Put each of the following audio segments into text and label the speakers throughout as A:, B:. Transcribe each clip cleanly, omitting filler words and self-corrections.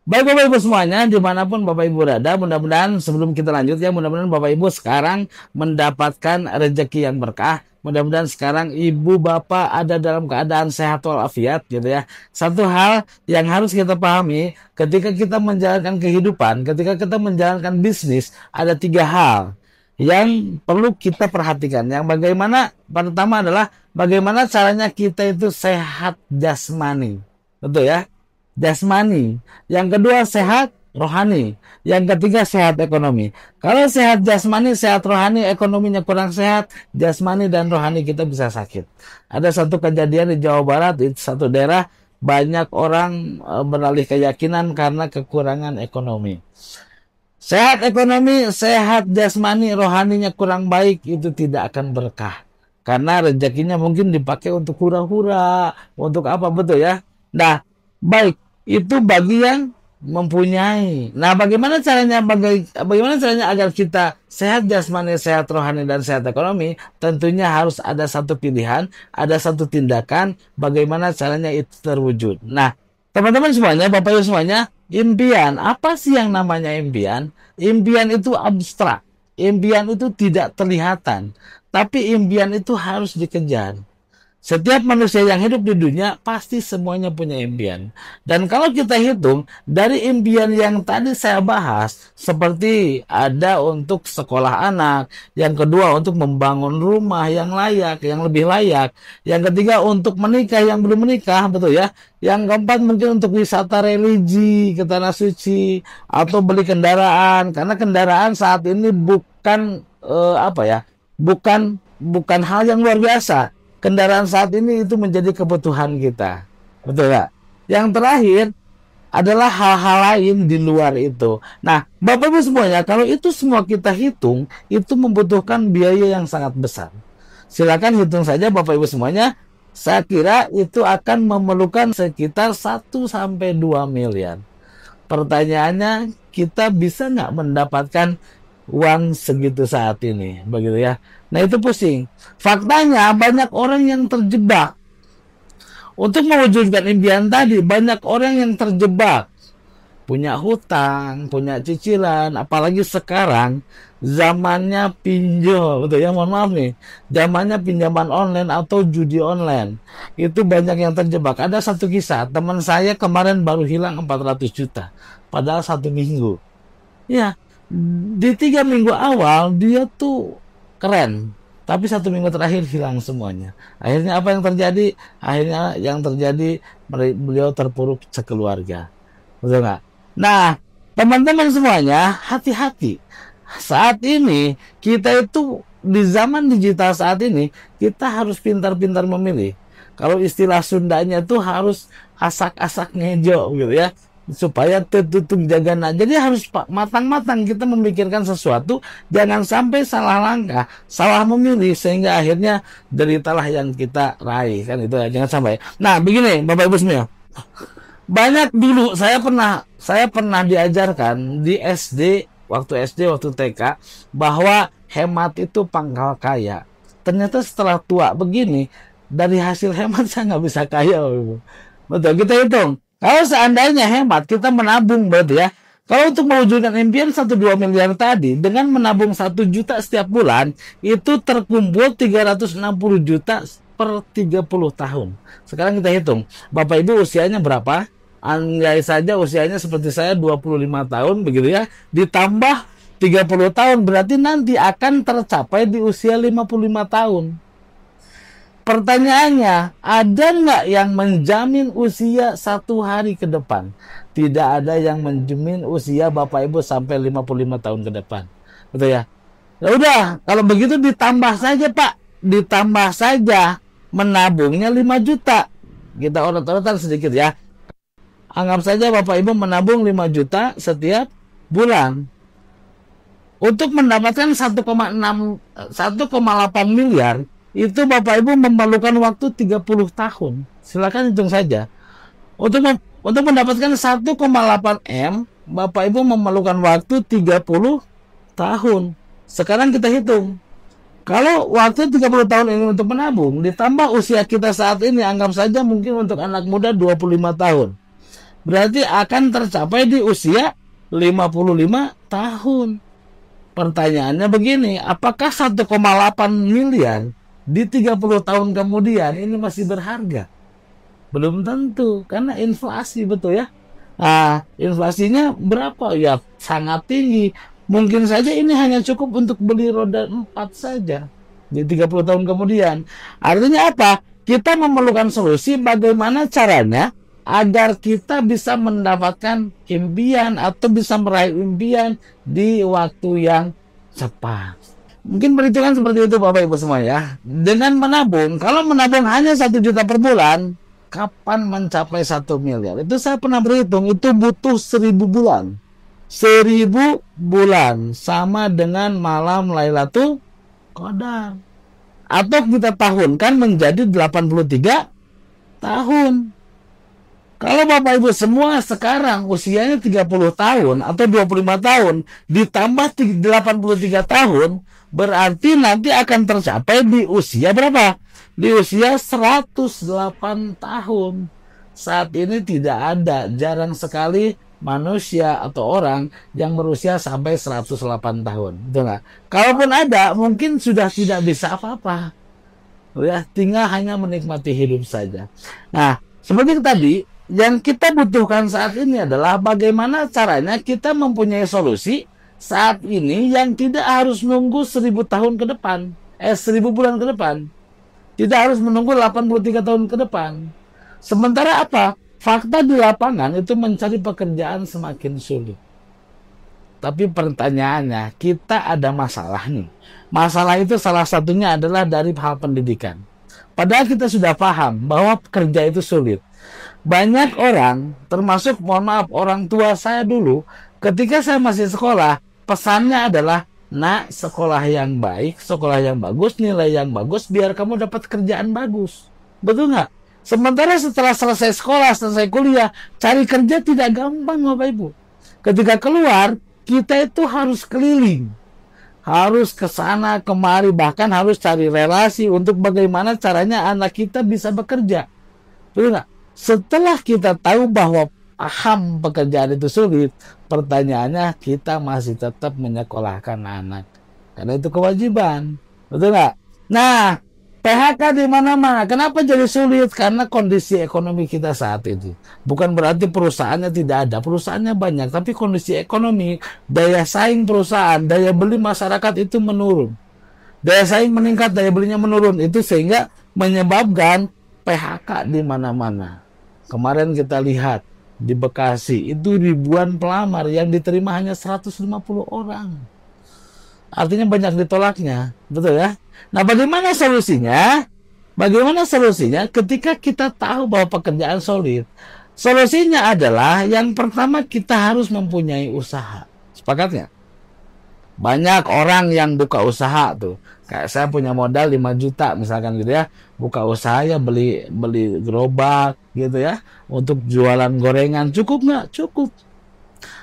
A: Baik Bapak Ibu semuanya, dimanapun Bapak Ibu berada, mudah-mudahan sebelum kita lanjut ya, mudah-mudahan Bapak Ibu sekarang mendapatkan rezeki yang berkah. Mudah-mudahan sekarang Ibu Bapak ada dalam keadaan sehat walafiat gitu ya. Satu hal yang harus kita pahami ketika kita menjalankan kehidupan, ketika kita menjalankan bisnis, ada tiga hal yang perlu kita perhatikan. Yang bagaimana pertama adalah bagaimana caranya kita itu sehat jasmani. Betul ya? Jasmani. Yang kedua sehat rohani. Yang ketiga sehat ekonomi. Kalau sehat jasmani, sehat rohani, ekonominya kurang sehat, jasmani dan rohani kita bisa sakit. Ada satu kejadian di Jawa Barat, di satu daerah banyak orang beralih keyakinan karena kekurangan ekonomi. Sehat ekonomi, sehat jasmani, rohaninya kurang baik, itu tidak akan berkah. Karena rezekinya mungkin dipakai untuk hura-hura, untuk apa betul ya? Nah, baik, itu bagi yang mempunyai. Nah, bagaimana caranya agar kita sehat jasmani, sehat rohani dan sehat ekonomi? Tentunya harus ada satu pilihan, ada satu tindakan bagaimana caranya itu terwujud. Nah, teman-teman semuanya, Bapak Ibu semuanya, impian. Apa sih yang namanya impian? Impian itu abstrak. Impian itu tidak terlihatan. Tapi impian itu harus dikejar. Setiap manusia yang hidup di dunia pasti semuanya punya impian. Dan kalau kita hitung dari impian yang tadi saya bahas, seperti ada untuk sekolah anak, yang kedua untuk membangun rumah yang layak, yang lebih layak, yang ketiga untuk menikah yang belum menikah, betul ya. Yang keempat mungkin untuk wisata religi ke tanah suci atau beli kendaraan, karena kendaraan saat ini bukan bukan hal yang luar biasa. Kendaraan saat ini itu menjadi kebutuhan kita. Betul nggak? Yang terakhir adalah hal-hal lain di luar itu. Nah, Bapak Ibu semuanya, kalau itu semua kita hitung, itu membutuhkan biaya yang sangat besar. Silakan hitung saja Bapak Ibu semuanya. Saya kira itu akan memerlukan sekitar 1 sampai 2 miliar. Pertanyaannya, kita bisa nggak mendapatkan uang segitu saat ini? Begitu ya. Nah, itu pusing. Faktanya banyak orang yang terjebak. Untuk mewujudkan impian tadi, banyak orang yang terjebak. Punya hutang, punya cicilan, apalagi sekarang zamannya pinjol, betul ya, mohon maaf nih, zamannya pinjaman online atau judi online, itu banyak yang terjebak. Ada satu kisah, teman saya kemarin baru hilang 400 juta, padahal 1 minggu. Ya, di 3 minggu awal dia tuh keren, tapi 1 minggu terakhir hilang semuanya. Akhirnya apa yang terjadi? Akhirnya yang terjadi beliau terpuruk sekeluarga. Betul nggak? Nah, teman-teman semuanya, hati-hati. Saat ini, kita itu di zaman digital saat ini, kita harus pintar-pintar memilih. Kalau istilah Sundanya itu harus asak-asak ngejo gitu ya. Supaya tertutup jagana. Jadi harus matang-matang kita memikirkan sesuatu, jangan sampai salah langkah, salah memilih sehingga akhirnya deritalah yang kita raih, kan itu ya, jangan sampai. Nah, begini Bapak Ibu semua. Banyak dulu saya pernah diajarkan di SD, waktu TK, bahwa hemat itu pangkal kaya. Ternyata setelah tua begini, dari hasil hemat saya nggak bisa kaya, Ibu. Betul, kita hitung. Kalau seandainya hemat, kita menabung, berarti ya. Kalau untuk mewujudkan impian 1-2 miliar tadi, dengan menabung 1 juta setiap bulan, itu terkumpul 360 juta per 30 tahun. Sekarang kita hitung, Bapak Ibu usianya berapa? Andai saja usianya seperti saya 25 tahun, begitu ya. Ditambah 30 tahun, berarti nanti akan tercapai di usia 55 tahun. Pertanyaannya, ada nggak yang menjamin usia 1 hari ke depan? Tidak ada yang menjamin usia Bapak Ibu sampai 55 tahun ke depan. Betul ya? Ya udah, kalau begitu ditambah saja Pak. Ditambah saja menabungnya 5 juta. Kita urut-urutan sedikit ya. Anggap saja Bapak Ibu menabung 5 juta setiap bulan. Untuk mendapatkan 1,8 miliar, itu Bapak Ibu memerlukan waktu 30 tahun. Silakan hitung saja. Untuk mendapatkan 1,8 M, Bapak Ibu memerlukan waktu 30 tahun. Sekarang kita hitung. Kalau waktu 30 tahun ini untuk menabung, ditambah usia kita saat ini, anggap saja mungkin untuk anak muda 25 tahun. berarti akan tercapai di usia 55 tahun. Pertanyaannya begini, apakah 1,8 miliar di 30 tahun kemudian ini masih berharga? Belum tentu, karena inflasi, betul ya. Nah, inflasinya berapa? Ya, sangat tinggi. Mungkin saja ini hanya cukup untuk beli roda 4 saja di 30 tahun kemudian. Artinya apa? Kita memerlukan solusi bagaimana caranya agar kita bisa mendapatkan impian atau bisa meraih impian di waktu yang cepat. Mungkin perhitungan seperti itu Bapak Ibu semua ya. Dengan menabung, kalau menabung hanya 1 juta per bulan, kapan mencapai 1 miliar? Itu saya pernah berhitung, itu butuh 1000 bulan. 1000 bulan sama dengan malam Lailatul Qadar. Atau kita tahunkan menjadi 83 tahun. Kalau Bapak Ibu semua sekarang usianya 30 tahun atau 25 tahun ditambah 83 tahun, berarti nanti akan tercapai di usia berapa? Di usia 108 tahun. Saat ini tidak ada, jarang sekali manusia atau orang yang berusia sampai 108 tahun. Betul nggak? Kalaupun ada, mungkin sudah tidak bisa apa-apa. Ya, tinggal hanya menikmati hidup saja. Nah, seperti tadi, yang kita butuhkan saat ini adalah bagaimana caranya kita mempunyai solusi saat ini yang tidak harus nunggu 1000 tahun ke depan, 1000 bulan ke depan. Tidak harus menunggu 83 tahun ke depan. Sementara apa? Fakta di lapangan itu mencari pekerjaan semakin sulit. Tapi pertanyaannya, kita ada masalah nih. Masalah itu salah satunya adalah dari hal pendidikan. Padahal kita sudah paham bahwa kerja itu sulit. Banyak orang, termasuk mohon maaf orang tua saya dulu, ketika saya masih sekolah, pesannya adalah, nak, sekolah yang baik, sekolah yang bagus, nilai yang bagus, biar kamu dapat kerjaan bagus. Betul nggak? Sementara setelah selesai sekolah, selesai kuliah, cari kerja tidak gampang Bapak Ibu. Ketika keluar, kita itu harus keliling. Harus ke sana, kemari, bahkan harus cari relasi untuk bagaimana caranya anak kita bisa bekerja. Betul nggak? Setelah kita tahu bahwa paham pekerjaan itu sulit, pertanyaannya kita masih tetap menyekolahkan anak. Karena itu kewajiban. Betul nggak? Nah, PHK di mana-mana. Kenapa jadi sulit? Karena kondisi ekonomi kita saat ini. Bukan berarti perusahaannya tidak ada. Perusahaannya banyak. Tapi kondisi ekonomi, daya saing perusahaan, daya beli masyarakat itu menurun. Daya saing meningkat, daya belinya menurun. Itu sehingga menyebabkan PHK di mana-mana. Kemarin kita lihat di Bekasi itu ribuan pelamar yang diterima hanya 150 orang. Artinya banyak ditolaknya, betul ya? Nah, bagaimana solusinya? Bagaimana solusinya ketika kita tahu bahwa pekerjaan sulit? Solusinya adalah yang pertama kita harus mempunyai usaha. Sepakat nggak? Banyak orang yang buka usaha tuh. Kayak saya punya modal 5 juta misalkan gitu ya. Buka usaha ya beli gerobak gitu ya. Untuk jualan gorengan. Cukup nggak? Cukup.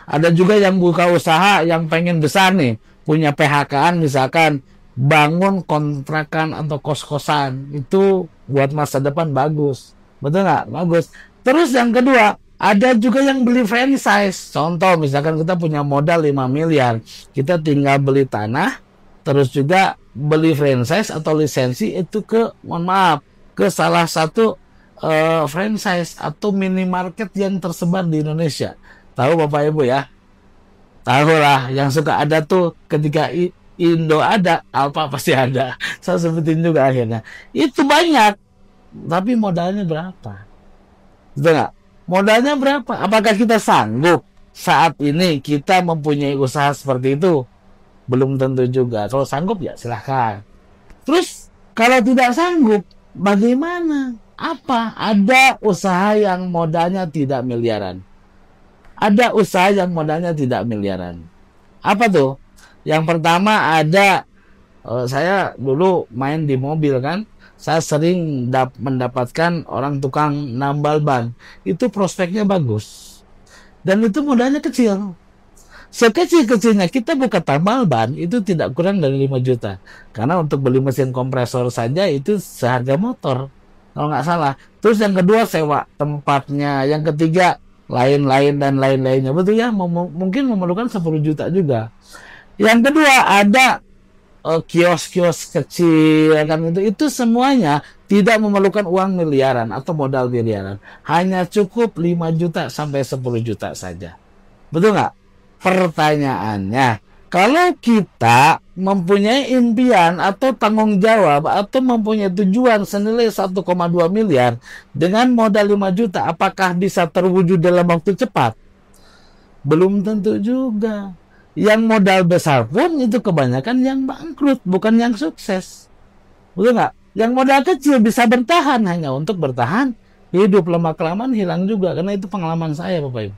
A: Ada juga yang buka usaha yang pengen besar nih. Punya PHK-an misalkan. Bangun kontrakan atau kos-kosan. Itu buat masa depan bagus. Betul nggak? Bagus. Terus yang kedua. Ada juga yang beli franchise. Contoh misalkan kita punya modal 5 miliar. Kita tinggal beli tanah. Terus juga beli franchise atau lisensi itu ke, mohon maaf, ke salah satu franchise atau minimarket yang tersebar di Indonesia. Tahu Bapak Ibu ya? Tahu lah, yang suka ada tuh ketika Indo ada, Alfa pasti ada. Saya sebutin juga akhirnya. Itu banyak. Tapi modalnya berapa? Betul nggak? Modalnya berapa? Apakah kita sanggup saat ini kita mempunyai usaha seperti itu? Belum tentu juga. Kalau sanggup ya silahkan. Terus kalau tidak sanggup, bagaimana? Apa? Ada usaha yang modalnya tidak miliaran. Ada usaha yang modalnya tidak miliaran. Apa tuh? Yang pertama ada, saya dulu main di mobil kan. Saya sering mendapatkan orang tukang nambal ban. Itu prospeknya bagus. Dan itu modalnya kecil. Sekecil-kecilnya kita buka tambal ban itu tidak kurang dari 5 juta. Karena untuk beli mesin kompresor saja itu seharga motor. Kalau nggak salah. Terus yang kedua sewa tempatnya. Yang ketiga lain-lain dan lain-lainnya, betul ya, mungkin memerlukan 10 juta juga. Yang kedua ada kios-kios kecil kan, itu semuanya tidak memerlukan uang miliaran atau modal miliaran, hanya cukup 5 juta sampai 10 juta saja, betul nggak? Pertanyaannya, kalau kita mempunyai impian atau tanggung jawab atau mempunyai tujuan senilai 1,2 miliar dengan modal 5 juta, apakah bisa terwujud dalam waktu cepat? Belum tentu juga. Yang modal besar pun itu kebanyakan yang bangkrut, bukan yang sukses. Betul nggak? Yang modal kecil bisa bertahan, hanya untuk bertahan hidup, lama-kelamaan hilang juga. Karena itu pengalaman saya, Bapak Ibu.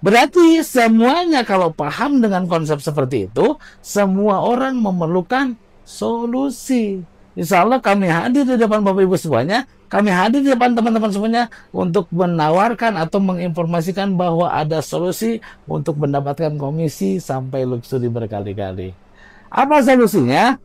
A: Berarti semuanya kalau paham dengan konsep seperti itu, semua orang memerlukan solusi. Insya Allah kami hadir di depan Bapak Ibu semuanya, kami hadir di depan teman-teman semuanya untuk menawarkan atau menginformasikan bahwa ada solusi untuk mendapatkan komisi sampai luxury berkali-kali. Apa solusinya?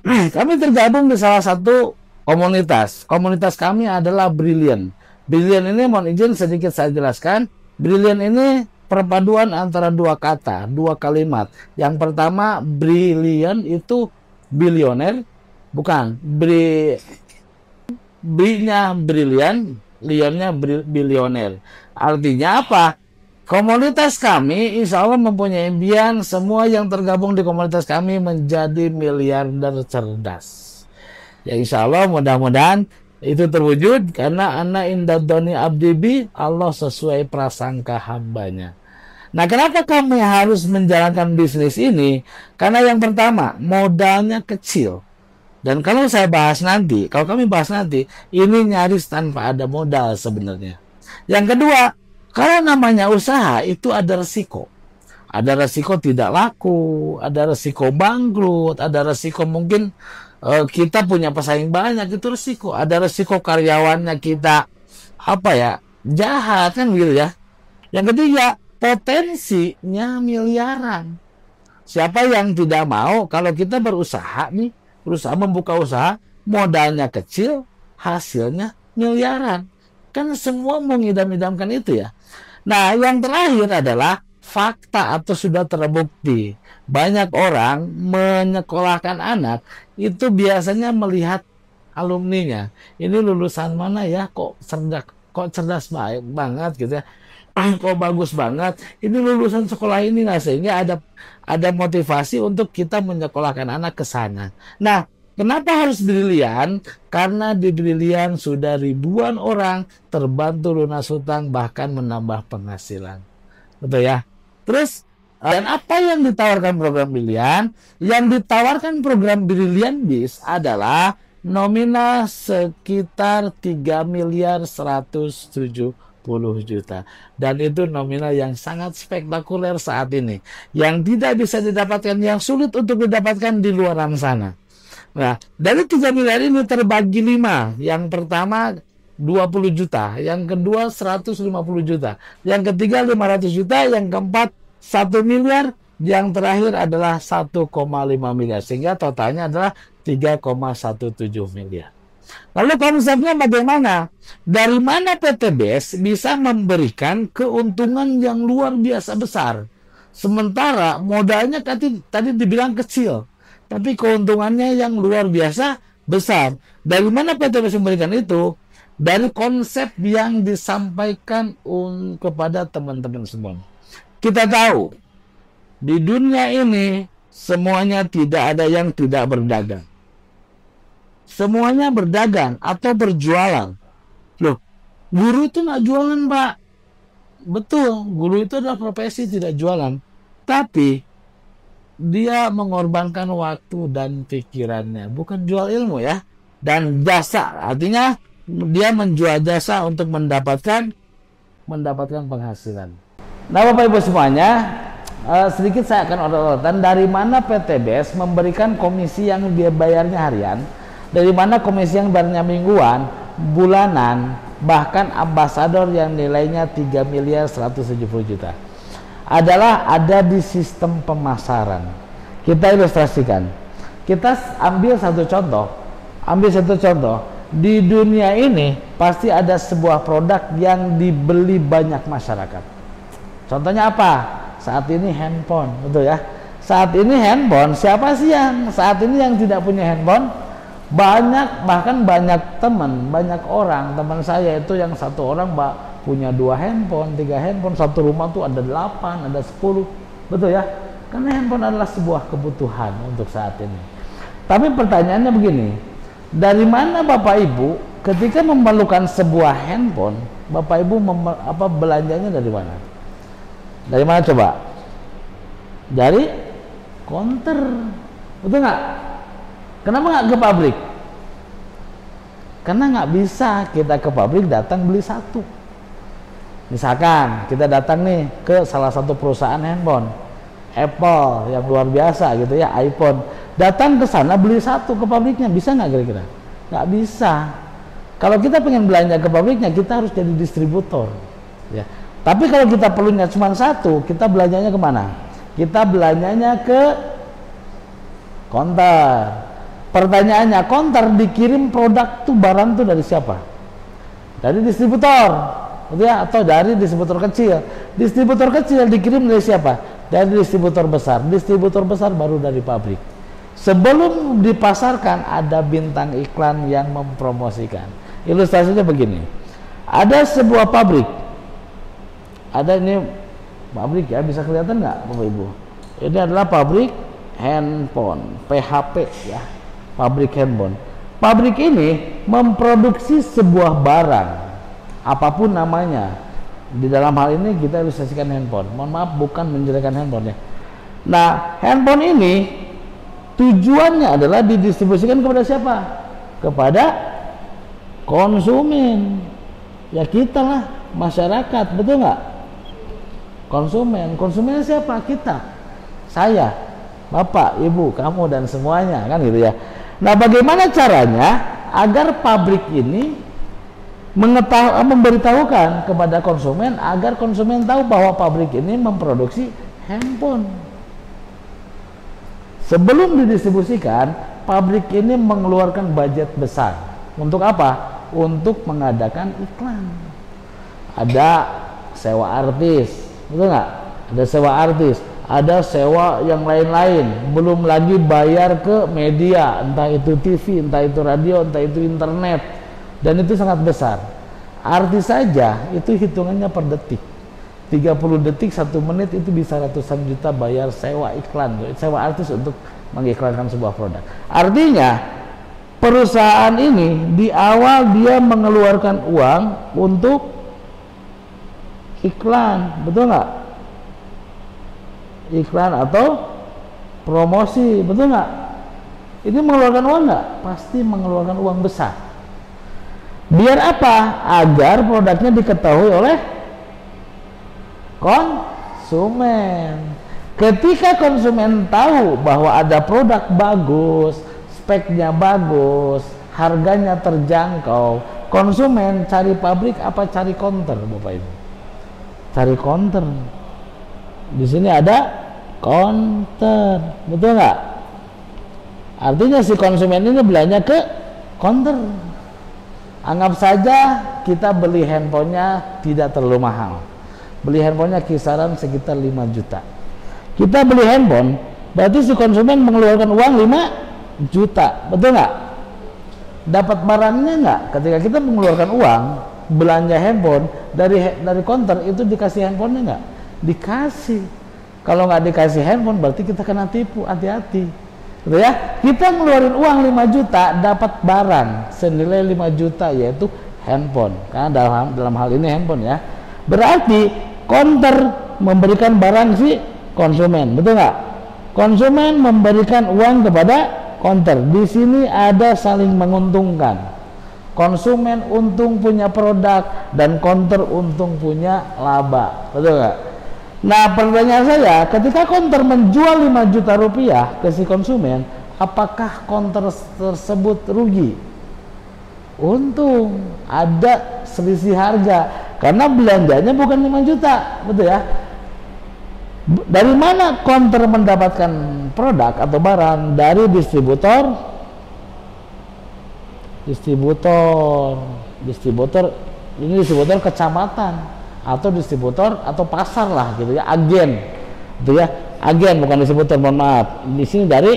A: Kami tergabung di salah satu komunitas. Komunitas kami adalah Brilliant. Brilliant ini mohon izin sedikit saya jelaskan. Brilliant ini perpaduan antara dua kata, dua kalimat. Yang pertama, brilliant itu bilioner, bukan. B-nya brilliant, lionnya bilioner. Artinya apa? Komunitas kami insya Allah mempunyai impian semua yang tergabung di komunitas kami menjadi miliarder cerdas. Ya insya Allah mudah-mudahan itu terwujud karena ana inda doni abdibi, Allah sesuai prasangka hambanya. Nah, kenapa kami harus menjalankan bisnis ini? Karena yang pertama, modalnya kecil. Dan kalau saya bahas nanti, kalau kami bahas nanti, ini nyaris tanpa ada modal sebenarnya. Yang kedua, kalau namanya usaha itu ada resiko. Ada resiko tidak laku, ada resiko bangkrut, ada resiko mungkin kita punya pesaing banyak, itu resiko. Ada resiko karyawannya kita jahat kan gitu ya. Yang ketiga, potensinya miliaran. Siapa yang tidak mau kalau kita berusaha nih, berusaha membuka usaha, modalnya kecil, hasilnya miliaran. Kan semua mengidam-idamkan itu ya. Nah, yang terakhir adalah fakta atau sudah terbukti. Banyak orang menyekolahkan anak itu biasanya melihat alumninya. Ini lulusan mana ya? Kok cerdas banget gitu ya. Kok bagus banget. Ini lulusan sekolah ini. Nah, sehingga ada motivasi untuk kita menyekolahkan anak ke sana. Nah, kenapa harus Brilliant? Karena di Brilliant sudah ribuan orang terbantu lunas hutang bahkan menambah penghasilan. Betul ya? Terus dan apa yang ditawarkan program Brilliant? Yang ditawarkan program Brilliant Biz adalah nominal sekitar 3 miliar 170 juta. Dan itu nominal yang sangat spektakuler saat ini. Yang tidak bisa didapatkan, yang sulit untuk didapatkan di luaran sana. Nah, dari 3 miliar ini terbagi 5. Yang pertama 20 juta, yang kedua 150 juta, yang ketiga 500 juta, yang keempat 1 miliar, yang terakhir adalah 1,5 miliar, sehingga totalnya adalah 3,17 miliar. Lalu konsepnya bagaimana? Dari mana PT BES bisa memberikan keuntungan yang luar biasa besar? Sementara modalnya tadi dibilang kecil, tapi keuntungannya yang luar biasa besar. Dari mana PT BES memberikan itu? Dari konsep yang disampaikan kepada teman-teman semua. Kita tahu, di dunia ini semuanya tidak ada yang tidak berdagang. Semuanya berdagang atau berjualan. Loh, guru itu nggak jualan, Pak. Betul, guru itu adalah profesi tidak jualan. Tapi, dia mengorbankan waktu dan pikirannya. Bukan jual ilmu ya. Dan jasa, artinya dia menjual jasa untuk mendapatkan penghasilan. Nah, Bapak Ibu semuanya, sedikit saya akan urut-urutan dari mana PT BES memberikan komisi yang dia bayarnya harian, dari mana komisi yang bayarnya mingguan, bulanan, bahkan ambasador yang nilainya 3 miliar 170 juta. Adalah ada di sistem pemasaran. Kita ilustrasikan. Kita ambil satu contoh. di dunia ini pasti ada sebuah produk yang dibeli banyak masyarakat. Contohnya apa? Saat ini handphone, betul ya? Saat ini handphone, siapa sih yang saat ini yang tidak punya handphone? Banyak, bahkan banyak teman, banyak orang, teman saya itu yang satu orang punya 2 handphone, 3 handphone, satu rumah tuh ada 8, ada 10, betul ya? Karena handphone adalah sebuah kebutuhan untuk saat ini. Tapi pertanyaannya begini, dari mana Bapak Ibu ketika memerlukan sebuah handphone, Bapak Ibu belanjanya dari mana? Dari mana coba? Dari counter, betul nggak? Kenapa nggak ke pabrik? Karena nggak bisa kita ke pabrik datang beli satu. Misalkan kita datang nih ke salah satu perusahaan handphone, Apple yang luar biasa gitu ya, iPhone, datang ke sana beli satu ke pabriknya, bisa nggak kira-kira? Nggak bisa. Kalau kita pengen belanja ke pabriknya, kita harus jadi distributor, ya. Tapi kalau kita perlunya cuma satu, kita belanjanya kemana? Kita belanjanya ke counter. Pertanyaannya, counter dikirim produk tuh, barang tuh dari siapa? Dari distributor, betul ya? Atau dari distributor kecil. Distributor kecil dikirim dari siapa? Dari distributor besar. Distributor besar baru dari pabrik. Sebelum dipasarkan ada bintang iklan yang mempromosikan. Ilustrasinya begini, ada sebuah pabrik, ada ini pabrik ya, bisa kelihatan nggak Bapak Ibu? Ini adalah pabrik handphone, PHP ya, pabrik handphone. Pabrik ini memproduksi sebuah barang, apapun namanya. Di dalam hal ini kita ilustrasikan handphone. Mohon maaf, bukan menjelekkan handphone ya. Nah, handphone ini tujuannya adalah didistribusikan kepada siapa? Kepada konsumen. Ya kita lah, masyarakat, betul nggak? Konsumen. Konsumennya siapa? Kita, saya, Bapak, Ibu, kamu dan semuanya, kan gitu ya. Nah, bagaimana caranya agar pabrik ini memberitahukan kepada konsumen agar konsumen tahu bahwa pabrik ini memproduksi handphone? Sebelum didistribusikan, pabrik ini mengeluarkan budget besar. Untuk apa? Untuk mengadakan iklan. Ada sewa artis, betul nggak? Ada sewa artis, ada sewa yang lain-lain. Belum lagi bayar ke media, entah itu TV, entah itu radio, entah itu internet. Dan itu sangat besar. Artis saja itu hitungannya per detik. 30 detik, 1 menit itu bisa ratusan juta bayar sewa iklan, sewa artis untuk mengiklankan sebuah produk. Artinya perusahaan ini di awal dia mengeluarkan uang untuk iklan, betul nggak? Iklan atau promosi, betul nggak? Ini mengeluarkan uang nggak? Pasti mengeluarkan uang besar. Biar apa? Agar produknya diketahui oleh konsumen. Ketika konsumen tahu bahwa ada produk bagus, speknya bagus, harganya terjangkau, konsumen cari pabrik apa cari counter, Bapak Ibu? Cari counter. Di sini ada counter, betul nggak? Artinya si konsumen ini belanja ke counter. Anggap saja kita beli handphonenya tidak terlalu mahal. Beli handphonenya kisaran sekitar 5 juta. Kita beli handphone, berarti si konsumen mengeluarkan uang 5 juta, betul nggak? Dapat barangnya nggak? Ketika kita mengeluarkan uang belanja handphone dari counter, itu dikasih handphonenya nggak? Dikasih. Kalau nggak dikasih handphone berarti kita kena tipu, hati-hati. Gitu ya? Kita ngeluarin uang 5 juta dapat barang senilai 5 juta yaitu handphone. Karena dalam hal ini handphone ya. Berarti counter memberikan barang si konsumen, betul nggak? Konsumen memberikan uang kepada counter. Di sini ada saling menguntungkan. Konsumen untung punya produk dan counter untung punya laba, betul nggak? Nah, pertanyaan saya, ketika counter menjual 5 juta rupiah ke si konsumen, apakah counter tersebut rugi? Untung, ada selisih harga karena belanjanya bukan 5 juta, betul ya? Dari mana counter mendapatkan produk atau barang? Dari distributor Distributor. Distributor ini distributor kecamatan atau distributor atau pasar lah gitu ya, agen. Gitu ya. Agen bukan distributor, mohon maaf. Di sini dari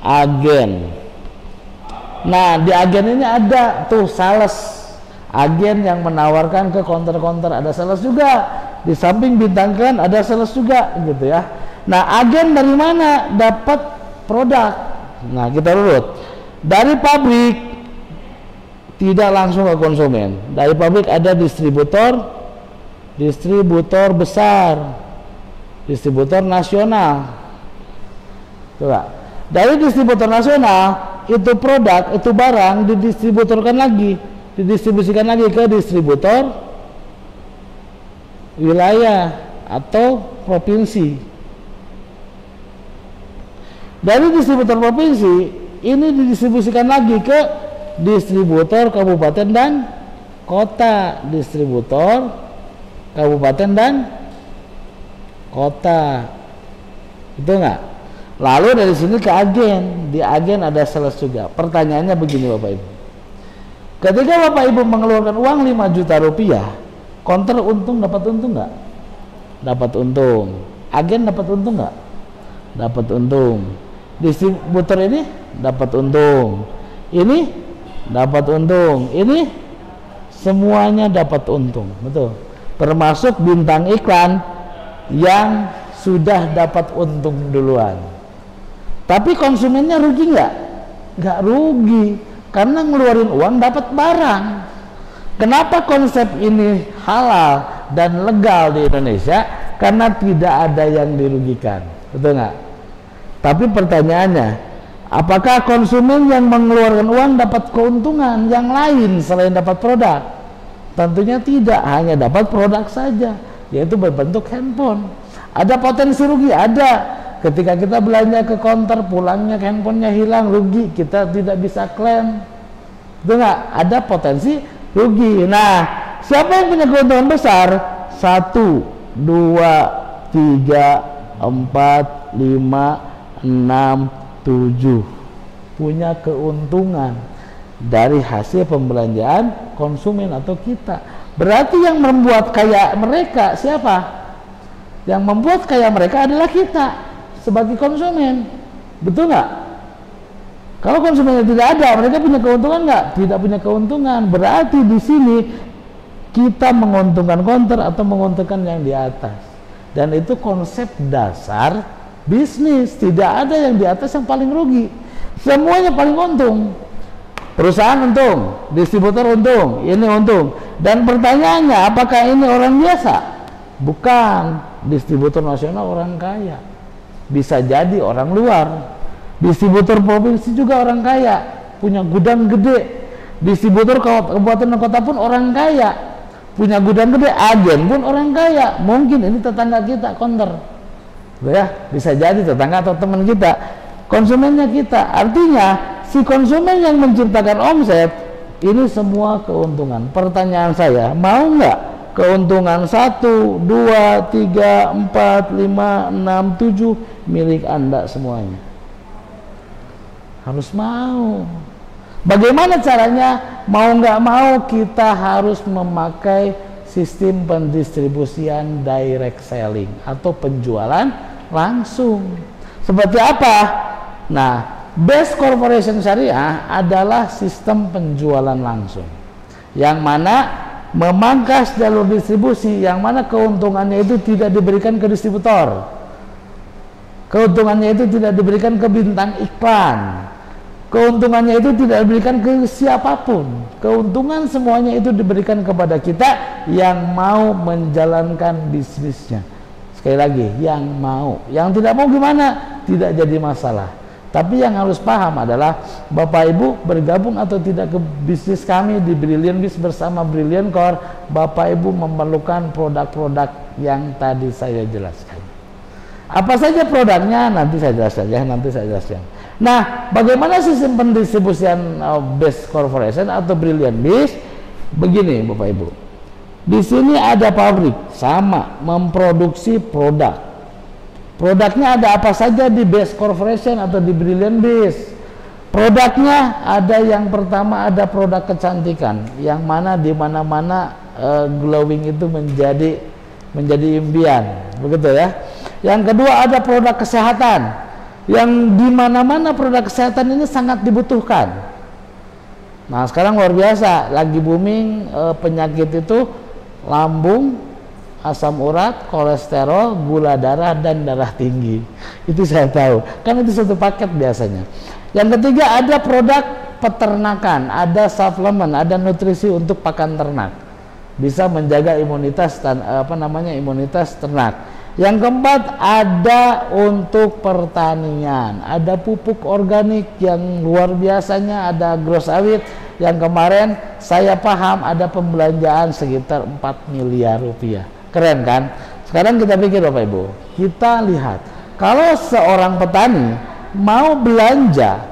A: agen. Nah, di agen ini ada tuh sales. Agen yang menawarkan ke counter-counter, ada sales juga. Di samping bintang iklan ada sales juga gitu ya. Nah, agen dari mana dapat produk? Nah, kita urut. Dari pabrik tidak langsung ke konsumen. Dari pabrik ada distributor, distributor besar, distributor nasional. Coba. Dari distributor nasional itu produk, itu barang didistributorkan lagi, didistribusikan lagi ke distributor wilayah atau provinsi. Dari distributor provinsi ini didistribusikan lagi ke distributor kabupaten dan kota, distributor kabupaten dan kota, itu enggak? Lalu dari sini ke agen, di agen ada sales juga. Pertanyaannya begini Bapak Ibu, ketika Bapak Ibu mengeluarkan uang 5 juta rupiah, counter untung dapat untung enggak? Dapat untung. Agen dapat untung enggak? Dapat untung. Distributor ini dapat untung. Ini dapat untung. Ini semuanya dapat untung, betul. Termasuk bintang iklan yang sudah dapat untung duluan. Tapi konsumennya rugi nggak? Nggak rugi, karena ngeluarin uang dapat barang. Kenapa konsep ini halal dan legal di Indonesia? Karena tidak ada yang dirugikan, betul nggak? Tapi pertanyaannya, apakah konsumen yang mengeluarkan uang dapat keuntungan yang lain selain dapat produk? Tentunya tidak, hanya dapat produk saja, yaitu berbentuk handphone. Ada potensi rugi, ada. Ketika kita belanja ke counter, pulangnya handphonenya hilang, rugi, kita tidak bisa klaim. Itu nggak? Ada potensi rugi. Nah, siapa yang punya keuntungan besar? 1, 2, 3, 4, 5, 6, 7 punya keuntungan dari hasil pembelanjaan konsumen atau kita. Berarti yang membuat kaya mereka siapa? Yang membuat kaya mereka adalah kita sebagai konsumen, betul nggak? Kalau konsumennya tidak ada, mereka punya keuntungan nggak? Tidak punya keuntungan. Berarti di sini kita menguntungkan counter atau menguntungkan yang di atas. Dan itu konsep dasar bisnis. Tidak ada yang di atas yang paling rugi, semuanya paling untung. Perusahaan untung, distributor untung, ini untung. Dan pertanyaannya, apakah ini orang biasa? Bukan. Distributor nasional orang kaya, bisa jadi orang luar. Distributor provinsi juga orang kaya, punya gudang gede. Distributor kabupaten dan kota pun orang kaya, punya gudang gede. Agen pun orang kaya, mungkin ini tetangga kita counter, ya, bisa jadi tetangga atau teman kita. Konsumennya kita, artinya si konsumen yang menciptakan omset ini semua keuntungan. Pertanyaan saya, mau nggak keuntungan 1, 2, 3, 4, 5, 6, 7 milik Anda semuanya? Harus mau. Bagaimana caranya? Mau nggak mau kita harus memakai sistem pendistribusian direct selling atau penjualan langsung. Seperti apa? Nah, Best Corporation Syariah adalah sistem penjualan langsung, yang mana memangkas jalur distribusi, yang mana keuntungannya itu tidak diberikan ke distributor, keuntungannya itu tidak diberikan ke bintang iklan, keuntungannya itu tidak diberikan ke siapapun. Keuntungan semuanya itu diberikan kepada kita yang mau menjalankan bisnisnya. Sekali lagi, yang mau. Yang tidak mau gimana? Tidak jadi masalah. Tapi yang harus paham adalah Bapak Ibu bergabung atau tidak ke bisnis kami di Brilliant Biz bersama Brilliant Core, Bapak Ibu memerlukan produk-produk yang tadi saya jelaskan. Apa saja produknya nanti saya jelaskan ya, Nah, bagaimana sistem pendistribusian Best Corporation atau Brilliant Biz? Begini Bapak Ibu. Di sini ada pabrik sama memproduksi produk. Produknya ada apa saja di Best Corporation atau di Brilliant Biz? Produknya ada, yang pertama ada produk kecantikan, yang mana di mana-mana glowing itu menjadi impian, begitu ya. Yang kedua ada produk kesehatan, yang di mana-mana produk kesehatan ini sangat dibutuhkan. Nah, sekarang luar biasa, lagi booming penyakit itu lambung, asam urat, kolesterol, gula darah, dan darah tinggi. Itu saya tahu, kan itu satu paket biasanya. Yang ketiga ada produk peternakan, ada suplemen, ada nutrisi untuk pakan ternak, bisa menjaga imunitas imunitas ternak. Yang keempat ada untuk pertanian, ada pupuk organik yang luar biasanya, ada gros sawit yang kemarin saya paham ada pembelanjaan sekitar 4 miliar rupiah. Keren kan? Sekarang kita pikir Bapak Ibu, kita lihat kalau seorang petani mau belanja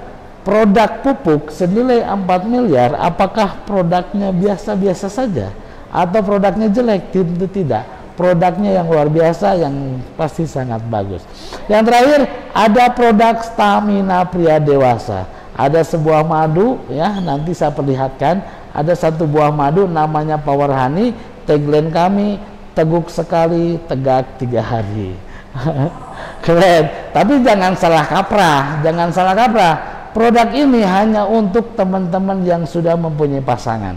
A: produk pupuk senilai 4 miliar, apakah produknya biasa-biasa saja atau produknya jelek? Tentu tidak, produknya yang luar biasa, yang pasti sangat bagus. Yang terakhir ada produk stamina pria dewasa, ada sebuah madu ya, nanti saya perlihatkan, ada satu buah madu namanya Power Honey, tagline kami teguk sekali, tegak 3 hari. Keren, tapi jangan salah kaprah, jangan salah kaprah. Produk ini hanya untuk teman-teman yang sudah mempunyai pasangan.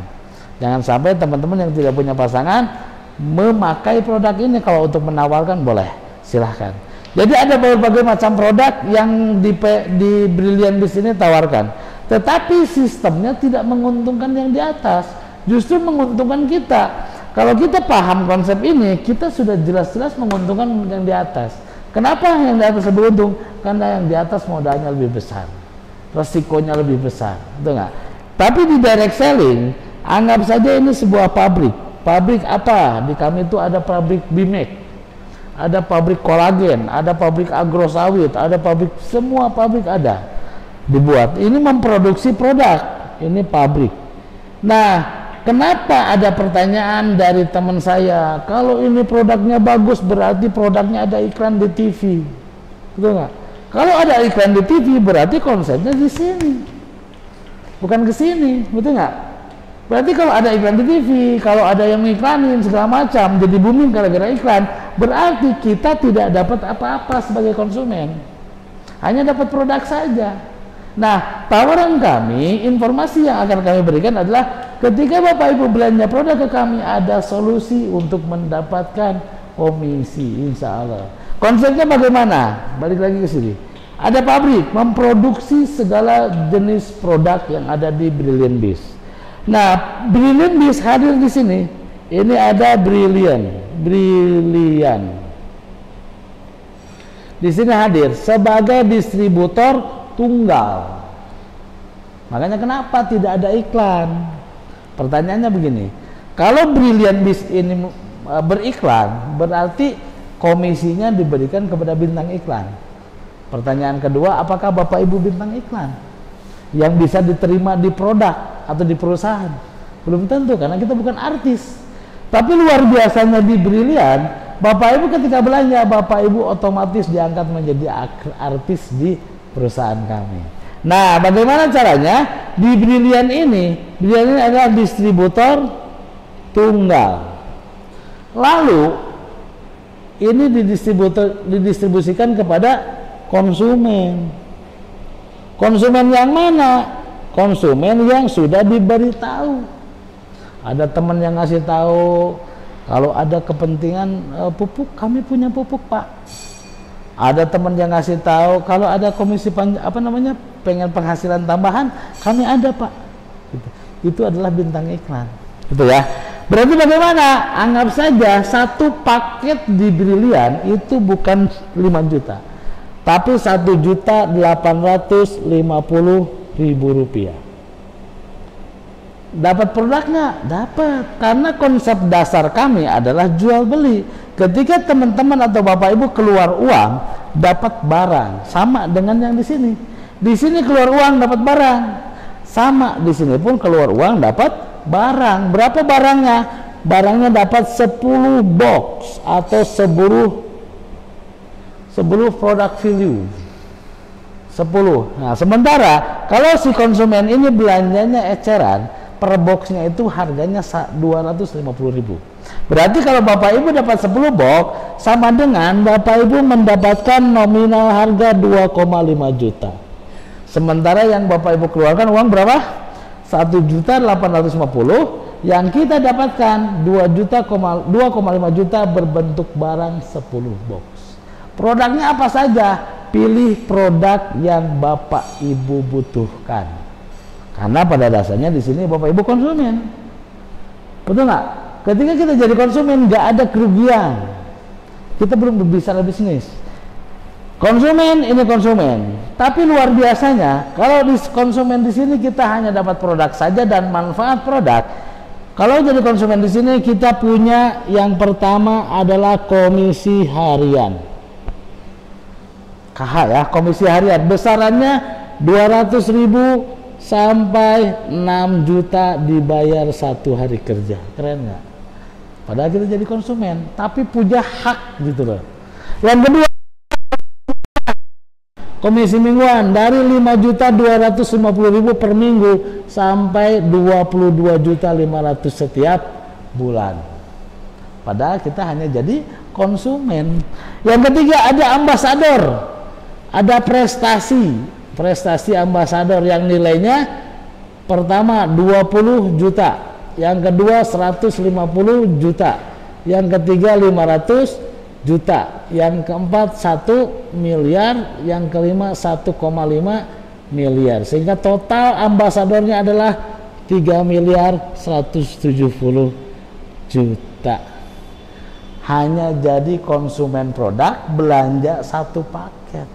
A: Jangan sampai teman-teman yang tidak punya pasangan memakai produk ini. Kalau untuk menawarkan boleh, silahkan. Jadi ada berbagai macam produk yang di Brilliant Beast ini tawarkan, tetapi sistemnya tidak menguntungkan yang di atas, justru menguntungkan kita. Kalau kita paham konsep ini, kita sudah jelas-jelas menguntungkan yang di atas. Kenapa yang di atas lebih untung? Karena yang di atas modalnya lebih besar, resikonya lebih besar, betul nggak? Tapi di direct selling, anggap saja ini sebuah pabrik. Pabrik apa? Di kami itu ada pabrik Bimek, ada pabrik kolagen, ada pabrik agrosawit, ada pabrik, semua pabrik ada dibuat. Ini memproduksi produk, ini pabrik. Nah, kenapa ada pertanyaan dari teman saya, kalau ini produknya bagus berarti produknya ada iklan di TV, betul nggak? Kalau ada iklan di TV berarti konsepnya di sini, bukan ke sini, betul nggak? Berarti kalau ada iklan di TV, kalau ada yang mengiklanin segala macam, jadi booming gara-gara iklan, berarti kita tidak dapat apa-apa sebagai konsumen, hanya dapat produk saja. Nah, tawaran kami, informasi yang akan kami berikan adalah ketika Bapak Ibu belanja produk ke kami, ada solusi untuk mendapatkan komisi, insya Allah. Konsepnya bagaimana? Balik lagi ke sini. Ada pabrik memproduksi segala jenis produk yang ada di Brilliant Beast. Nah, Brilliant Beast hadir di sini. Ini ada Brilliant. Di sini hadir sebagai distributor tunggal. Makanya kenapa tidak ada iklan? Pertanyaannya begini, kalau Brilliant Beast ini beriklan, berarti komisinya diberikan kepada bintang iklan. Pertanyaan kedua, apakah Bapak Ibu bintang iklan yang bisa diterima di produk atau di perusahaan? Belum tentu, karena kita bukan artis. Tapi luar biasanya di Brilliant, Bapak Ibu ketika belanja, Bapak Ibu otomatis diangkat menjadi artis di perusahaan kami. Nah, bagaimana caranya? Di Brilliant ini adalah distributor tunggal. Lalu ini didistribusikan kepada konsumen. Konsumen yang mana? Konsumen yang sudah diberitahu. Ada teman yang ngasih tahu, kalau ada kepentingan pupuk, kami punya pupuk, Pak. Ada teman yang ngasih tahu, kalau ada komisi pengen penghasilan tambahan, kami ada, Pak. Gitu. Itu adalah bintang iklan, gitu ya. Berarti bagaimana? Anggap saja satu paket di Brilliant itu bukan 5 juta, tapi 1.850.000 rupiah. Dapat produknya? Dapat, karena konsep dasar kami adalah jual beli. Ketika teman-teman atau Bapak Ibu keluar uang, dapat barang, sama dengan yang di sini. Di sini keluar uang dapat barang, sama di sini pun keluar uang dapat barang. Berapa barangnya? Barangnya dapat 10 box atau 10 product value. 10. Nah, sementara kalau si konsumen ini belanjanya eceran, per boxnya itu harganya 250.000. Berarti kalau Bapak Ibu dapat 10 box, sama dengan Bapak Ibu mendapatkan nominal harga 2,5 juta. Sementara yang Bapak Ibu keluarkan uang berapa? 1.850.000, yang kita dapatkan 2,5 juta berbentuk barang 10 box. Produknya apa saja? Pilih produk yang Bapak Ibu butuhkan. Karena pada dasarnya di sini Bapak Ibu konsumen. Betul nggak? Ketika kita jadi konsumen nggak ada kerugian. Kita belum berbicara bisnis. Konsumen ini konsumen. Tapi luar biasanya kalau di konsumen di sini kita hanya dapat produk saja dan manfaat produk. Kalau jadi konsumen di sini kita punya yang pertama adalah komisi harian. KH ya, komisi harian besarannya 200.000 sampai 6 juta dibayar 1 hari kerja. Keren nggak? Padahal kita jadi konsumen tapi punya hak gitu loh. Yang kedua, komisi mingguan dari 5.250.000 per minggu sampai 22.500.000 setiap bulan. Padahal kita hanya jadi konsumen. Yang ketiga ada ambasador. Ada prestasi ambasador yang nilainya pertama 20 juta, yang kedua 150 juta, yang ketiga 500 juta, yang keempat 1 miliar, yang kelima 1,5 miliar, sehingga total ambasadornya adalah 3.170 juta. Hanya jadi konsumen produk, belanja 1 paket.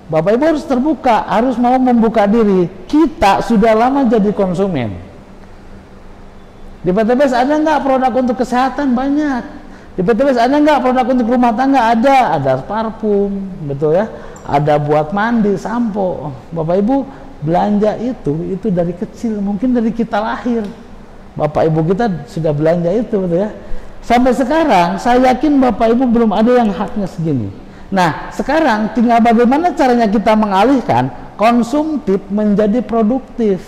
A: Bapak Ibu harus terbuka, harus mau membuka diri. Kita sudah lama jadi konsumen. Di PTBS ada nggak produk untuk kesehatan? Banyak. Di PTBS ada nggak produk untuk rumah tangga? Ada parfum, betul ya. Ada buat mandi, sampo. Bapak Ibu belanja itu dari kecil, mungkin dari kita lahir. Bapak Ibu kita sudah belanja itu, betul ya. Sampai sekarang saya yakin Bapak Ibu belum ada yang haknya segini. Nah, sekarang tinggal bagaimana caranya kita mengalihkan konsumtif menjadi produktif.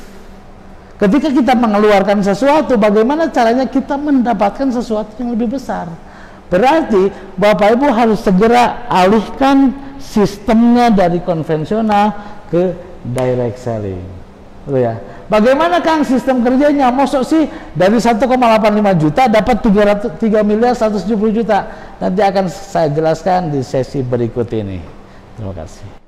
A: Ketika kita mengeluarkan sesuatu, bagaimana caranya kita mendapatkan sesuatu yang lebih besar. Berarti Bapak Ibu harus segera alihkan sistemnya dari konvensional ke direct selling. Betul ya? Bagaimana Kang sistem kerjanya? Masuk sih dari 1,85 juta dapat 3.170 juta. Nanti akan saya jelaskan di sesi berikut ini. Terima kasih.